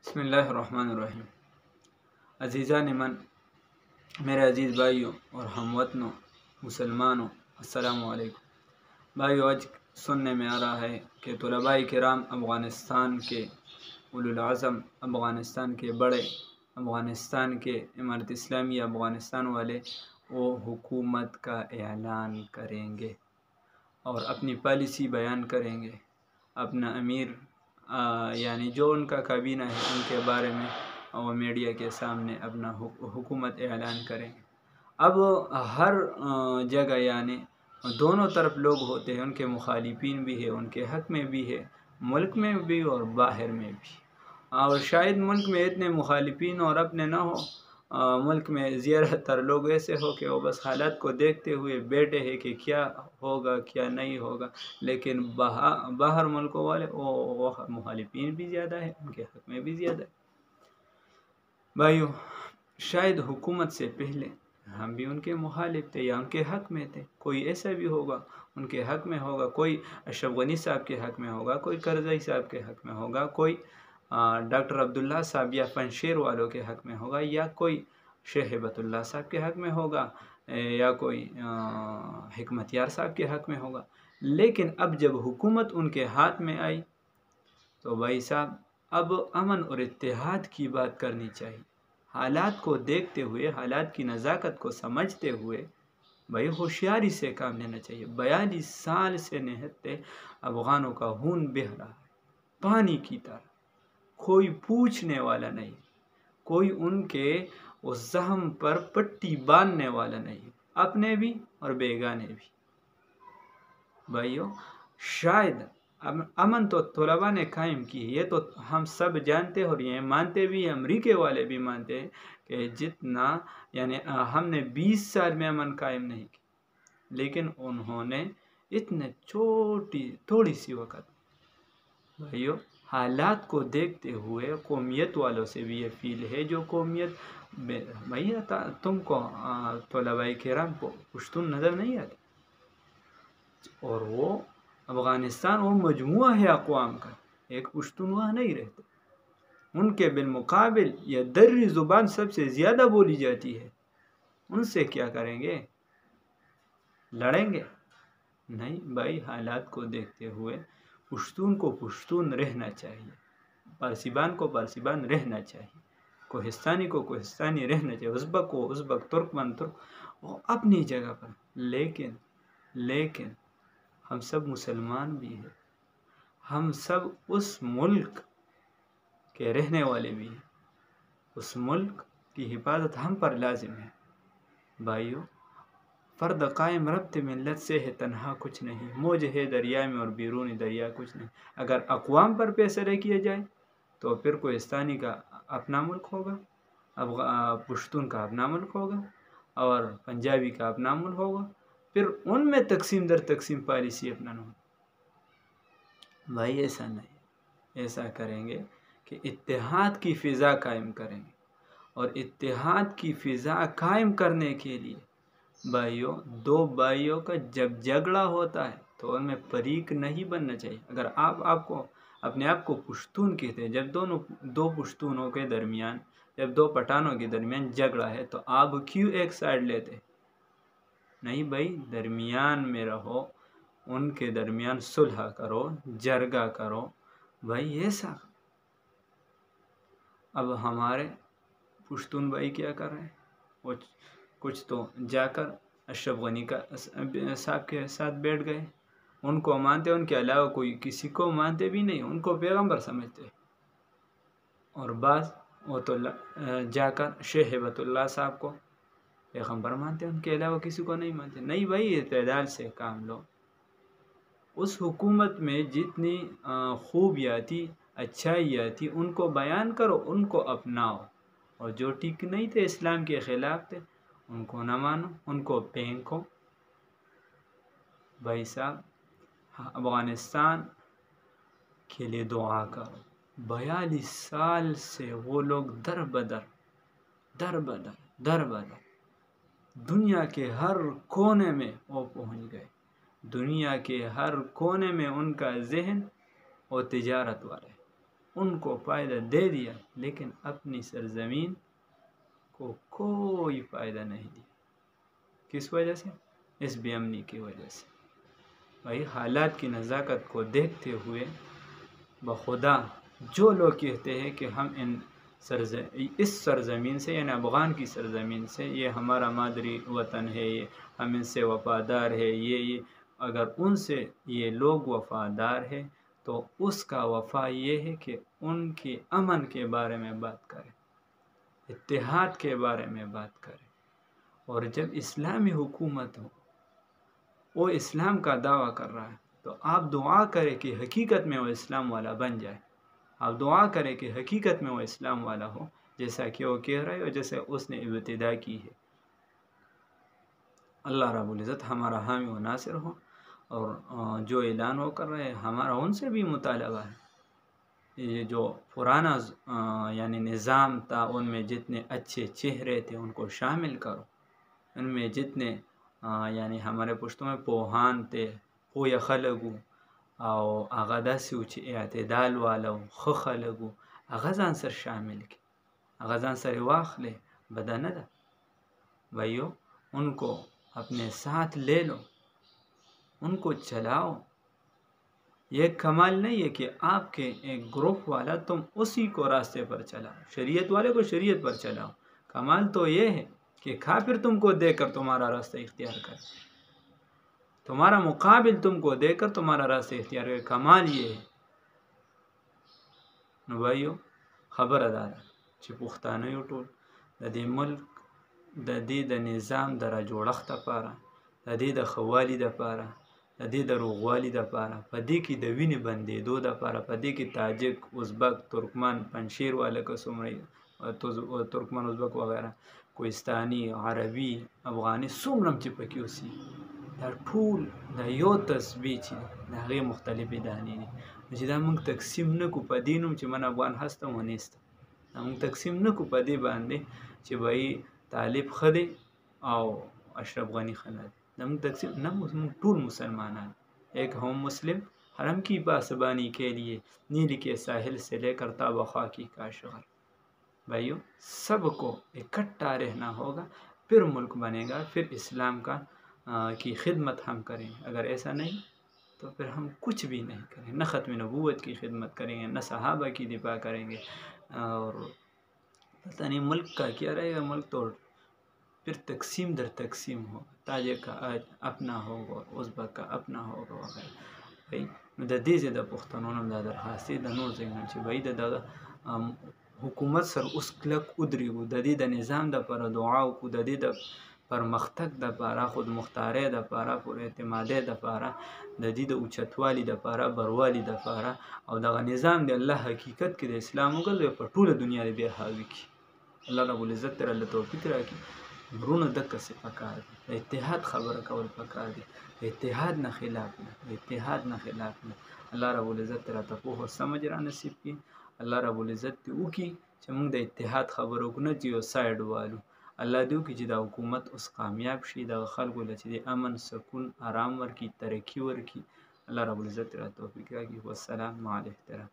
بسم اللہ الرحمن الرحیم۔ عزیزان من، میرے عزیز بھائیوں اور ہم وطنوں مسلمانوں، السلام علیکم۔ بھائیو، آج سننے میں آ رہا ہے کہ طلباء کرام افغانستان کے اولو العزم، افغانستان کے بڑے، افغانستان کے امارت اسلامی افغانستان والے وہ حکومت کا اعلان کریں گے اور اپنی پالیسی بیان کریں گے۔ اپنا امیر یعنی جو ان کا کابینہ ہے ان کے بارے میں وہ میڈیا کے سامنے اپنا حکومت اعلان کریں گے۔ اب ہر جگہ یعنی دونوں طرف لوگ ہوتے ہیں، ان کے مخالفین بھی ہیں، ان کے حق میں بھی ہے، ملک میں بھی اور باہر میں بھی۔ اور شاید ملک میں اتنے مخالفین اور اپنے نہ ہو، ملک میں زیادہ تر لوگ ایسے ہو کہ وہ بس حالات کو دیکھتے ہوئے بیٹھے ہیں کہ کیا ہوگا کیا نہیں ہوگا، لیکن باہر ملکوں والے وہ مخالفین بھی زیادہ ہے، ان کے حق میں بھی زیادہ ہے۔ بھائیو، شاید حکومت سے پہلے ہم بھی ان کے مخالف تھے یا ان کے حق میں تھے، کوئی ایسا بھی ہوگا ان کے حق میں ہوگا، کوئی اشرف غنی صاحب کے حق میں ہوگا، کوئی کرزئی صاحب کے حق میں ہوگا، کوئی ڈاکٹر عبداللہ صاحب یا پنشیر والوں کے حق میں ہوگا، یا کوئی شیخ ہیبت اللہ صاحب کے حق میں ہوگا، یا کوئی حکمت یار صاحب کے حق میں ہوگا۔ لیکن اب جب حکومت ان کے ہاتھ میں آئی تو بھائی صاحب اب امن اور اتحاد کی بات کرنی چاہیے۔ حالات کو دیکھتے ہوئے، حالات کی نزاکت کو سمجھتے ہوئے بھائی ہوشیاری سے کام لینا چاہیے۔ 42 سال سے نہتے افغانوں کا خون بہہ رہا ہے پانی کی طرح، کوئی پوچھنے والا نہیں، کوئی ان کے اس زخم پر پٹی باندھنے والا نہیں، اپنے بھی اور بیگانے بھی۔ بھائیو، شاید امن تو طلباء نے قائم کی ہے، یہ تو ہم سب جانتے ہیں اور یہ مانتے بھی ہیں، امریکہ والے بھی مانتے ہیں کہ جتنا یعنی ہم نے 20 سال میں امن قائم نہیں کی، لیکن انہوں نے اتنے تھوڑی سی وقت۔ بھائیو، حالات کو دیکھتے ہوئے قومیت والوں سے بھی یہ فیل ہے، جو قومیت بھیا تم کو طلباء کرام کو پشتون نظر نہیں آتے، اور وہ افغانستان وہ مجموعہ ہے اقوام کا، ایک پشتون وہاں نہیں رہتے۔ ان کے بالمقابل یہ دری زبان سب سے زیادہ بولی جاتی ہے، ان سے کیا کریں گے؟ لڑیں گے؟ نہیں بھائی، حالات کو دیکھتے ہوئے پشتون کو پشتون رہنا چاہیے، پارسیبان کو پارسیبان رہنا چاہیے، کوہستانی کو کوہستانی رہنا چاہیے، ازبک کو ازبک، ترکمن ترک، وہ اپنی جگہ پر۔ لیکن ہم سب مسلمان بھی ہیں، ہم سب اس ملک کے رہنے والے بھی ہیں، اس ملک کی حفاظت ہم پر لازم ہے۔ بھائیو، فرد قائم ربط ملت سے ہے تنہا کچھ نہیں، موج ہے دریا میں اور بیرون دریا کچھ نہیں۔ اگر اقوام پر فیصلہ کیا جائے تو پھر کوہستانی کا اپنا ملک ہوگا، پشتون کا اپنا ملک ہوگا، اور پنجابی کا اپنا ملک ہوگا، پھر ان میں تقسیم در تقسیم پالیسی اپنانا ہوگا۔ بھائی ایسا نہیں، ایسا کریں گے کہ اتحاد کی فضا قائم کریں گے، اور اتحاد کی فضا قائم کرنے کے لیے بھائیوں، دو بھائیوں کا جب جھگڑا ہوتا ہے تو ان میں فریق نہیں بننا چاہیے۔ اگر آپ کو اپنے آپ کو پشتون کہتے ہیں، جب دو پشتونوں کے درمیان، جب دو پٹھانوں کے درمیان جھگڑا ہے تو آپ کیوں ایک سائیڈ لیتے؟ نہیں بھائی، درمیان میں رہو، ان کے درمیان صلح کرو، جرگہ کرو بھائی، ایسا۔ اب ہمارے پشتون بھائی کیا کر رہے ہیں؟ وہ کچھ تو جا کر اشرف غنی صاحب کے ساتھ بیٹھ گئے، ان کو مانتے، ان کے علاوہ کوئی کسی کو مانتے بھی نہیں، ان کو پیغمبر سمجھتے۔ اور بعض وہ تو جا کر شیخ ہیبت اللہ صاحب کو پیغمبر مانتے، ان کے علاوہ کسی کو نہیں مانتے۔ نہیں بھائی، اعتدال سے کام لو۔ اس حکومت میں جتنی خوبیاں تھی، اچھائیاں تھی، ان کو بیان کرو، ان کو اپناؤ، اور جو ٹھیک نہیں تھے، اسلام کے خلاف تھے، ان کو نہ مانو، ان کو پھینکو۔ بھائی صاحب، افغانستان کے لیے دعا کرو۔ 42 سال سے وہ لوگ در بدر دنیا کے ہر کونے میں وہ پہنچ گئے، دنیا کے ہر کونے میں ان کا ذہن اور تجارت والے، ان کو فائدہ دے دیا لیکن اپنی سرزمین کو کوئی فائدہ نہیں دیا۔ کس وجہ سے؟ اس بے امنی کی وجہ سے۔ بھائی حالات کی نزاکت کو دیکھتے ہوئے بخدا جو لوگ کہتے ہیں کہ ہم اس سرزمین سے، یعنی افغان کی سرزمین سے، یہ ہمارا مادری وطن ہے، یہ ہم ان سے وفادار ہے، یہ اگر ان سے یہ لوگ وفادار ہے تو اس کا وفا یہ ہے کہ ان کے امن کے بارے میں بات کرے، اتحاد کے بارے میں بات کرے۔ اور جب اسلامی حکومت ہو، وہ اسلام کا دعویٰ کر رہا ہے، تو آپ دعا کریں کہ حقیقت میں وہ اسلام والا بن جائے۔ آپ دعا کریں کہ حقیقت میں وہ اسلام والا ہو، جیسا کہ وہ کہہ رہے ہو، جیسے اس نے ابتدا کی ہے۔ اللہ رب العزت ہمارا حامی و ناصر ہو، اور جو اعلان وہ کر رہے ہیں ہمارا ان سے بھی مطالبہ ہے، یہ جو پرانا یعنی نظام تھا ان میں جتنے اچھے چہرے تھے ان کو شامل کرو، ان میں جتنے یعنی ہمارے پشتوں میں پوہان تھے، پویا خلقو او هغه داسې و چې اعتدال والا خو خلقو، هغه ځان سره شامل کی، هغه ځان سره واخلے، بدا نه ده بھائیو، ان کو اپنے ساتھ لے لو، ان کو چلاؤ۔ یہ کمال نہیں ہے کہ آپ کے ایک گروپ والا تم اسی کو راستے پر چلاؤ، شریعت والے کو شریعت پر چلاؤ۔ کمال تو یہ ہے کہ کافر تم کو دے کر تمہارا راستہ اختیار کرے، تمہارا مقابل تم کو دے کر تمہارا راستہ اختیار کرے، کمال یہ ہے۔ نو بھائیو خبر ادا ده چې پښتانه یو ټول د دې ملک د دې د نظام د راجوړښت لپاره، د دې د ښه والي دپاره، د دې د روغوالي دپاره، په دې کې د وینې بندېدو دپاره، په دې کې تاجک، ازبک، ترکمن، پنشیر والا که څومره ترکمن، ازبک وغیرہ، کوهستاني، عربي، افغاني، څومره چې پکې اوسي، دا ټول دا یو تسبیح چې د هغې مختلفې دانې دي، چې دا موږ تقسیم نه کړو په دې نوم چې من افغان هستم و نیستم، دا موږ تقسیم نه کړو په دې باندې چې بھائی طالب ښه دی او اشرف غنی ښه نه دی، دا موږ تقسیم نه، موږ ټول مسلمانان، ایک ہم مسلم حرم کی پاسبانی کے لیے نیل کے ساحل سے لے کر تا بخوا کی کاشغر۔ بھائیو سب کو اکٹھا رہنا ہوگا، پھر ملک بنے گا، پھر اسلام کی خدمت ہم کریں گے۔ اگر ایسا نہیں تو پھر ہم کچھ بھی نہیں کریں، نہ ختم نبوت کی خدمت کریں گے، نہ صحابہ کی دفاع کریں گے، اور پتہ نہیں ملک کا کیا رہے گا۔ ملک تو پھر تقسیم در تقسیم ہوگا، تاجک کا اپنا ہوگا، ازبک کا اپنا ہوگا وغیرہ۔ بھائی د دې ځای د پښتنو نه دا درخواست دی، د نور ځای نه چې بھائی د دغه حکومت سره اوس کلک ودرېږو، د دې د نظام دپاره دعا وکړو، د دې د پرمختګ دپاره، خودمختارۍ دپاره، پر اعتمادۍ دپاره، د دې د اوچتوالي دپاره، بروالي دپاره، او دغه نظام د الله حقیقت کې د اسلام وګرځوي، په ټوله دنیا دی بیا حاوي کړي۔ الله رب العزت تر الله توفیق راکړي۔ ورونه دقسې پکار دي، د اتحاد خبره کول پکار دي، د اتحاد نه خلاف نه، د اتحاد نه خلاف نه۔ الله رب العزت راته پوهه سمجھ را نصیب کړي، الله رب العزت دې وکړي چې موږ د اتحاد خبره وکړو، نه چې یو سایډ والو۔ الله دې وکړي چې دا حکومت اوس کامیاب شي، دغه خلکو له چې د امن، سکون، آرام ورکړي، ترقي ورکړي۔ الله رب العزت راته توفیق راکړي۔ والسلام مع الاحترام۔